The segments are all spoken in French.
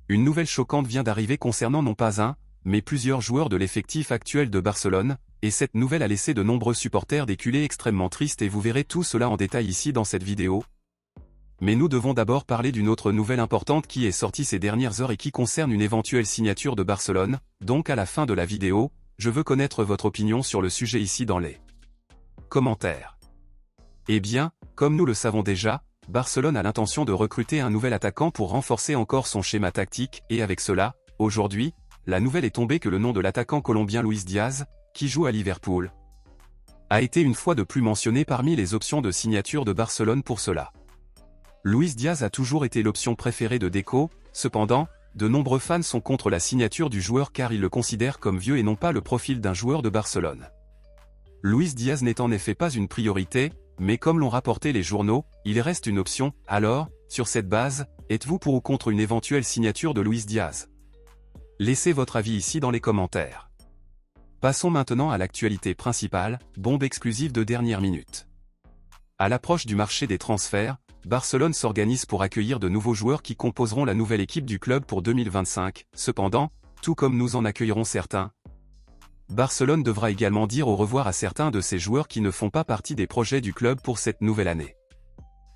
Une nouvelle choquante vient d'arriver concernant non pas un, mais plusieurs joueurs de l'effectif actuel de Barcelone, et cette nouvelle a laissé de nombreux supporters des culés extrêmement tristes et vous verrez tout cela en détail ici dans cette vidéo. Mais nous devons d'abord parler d'une autre nouvelle importante qui est sortie ces dernières heures et qui concerne une éventuelle signature de Barcelone, donc à la fin de la vidéo, je veux connaître votre opinion sur le sujet ici dans les commentaires. Eh bien, comme nous le savons déjà, Barcelone a l'intention de recruter un nouvel attaquant pour renforcer encore son schéma tactique, et avec cela, aujourd'hui, la nouvelle est tombée que le nom de l'attaquant colombien Luis Diaz, qui joue à Liverpool, a été une fois de plus mentionné parmi les options de signature de Barcelone pour cela. Luis Diaz a toujours été l'option préférée de Deco, cependant, de nombreux fans sont contre la signature du joueur car ils le considèrent comme vieux et non pas le profil d'un joueur de Barcelone. Luis Diaz n'est en effet pas une priorité, mais comme l'ont rapporté les journaux, il reste une option. Alors, sur cette base, êtes-vous pour ou contre une éventuelle signature de Luis Diaz? Laissez votre avis ici dans les commentaires. Passons maintenant à l'actualité principale, bombe exclusive de dernière minute. À l'approche du marché des transferts, Barcelone s'organise pour accueillir de nouveaux joueurs qui composeront la nouvelle équipe du club pour 2025. Cependant, tout comme nous en accueillerons certains, Barcelone devra également dire au revoir à certains de ces joueurs qui ne font pas partie des projets du club pour cette nouvelle année.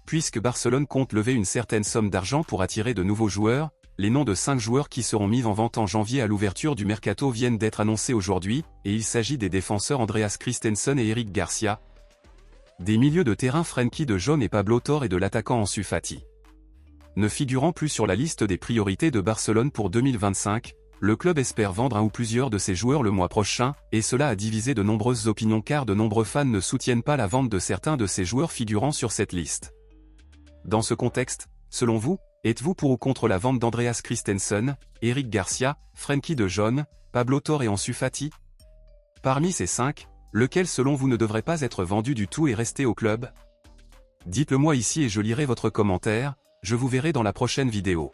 Puisque Barcelone compte lever une certaine somme d'argent pour attirer de nouveaux joueurs, les noms de 5 joueurs qui seront mis en vente en janvier à l'ouverture du mercato viennent d'être annoncés aujourd'hui, et il s'agit des défenseurs Andreas Christensen et Eric Garcia, des milieux de terrain Frenkie de Jong et Pablo Torre et de l'attaquant Ansu Fati. Ne figurant plus sur la liste des priorités de Barcelone pour 2025, le club espère vendre un ou plusieurs de ses joueurs le mois prochain, et cela a divisé de nombreuses opinions car de nombreux fans ne soutiennent pas la vente de certains de ces joueurs figurant sur cette liste. Dans ce contexte, selon vous, êtes-vous pour ou contre la vente d'Andreas Christensen, Eric Garcia, Frenkie de Jong, Pablo Torre et Ansu Fati? Parmi ces 5, lequel selon vous ne devrait pas être vendu du tout et rester au club? Dites-le moi ici et je lirai votre commentaire, je vous verrai dans la prochaine vidéo.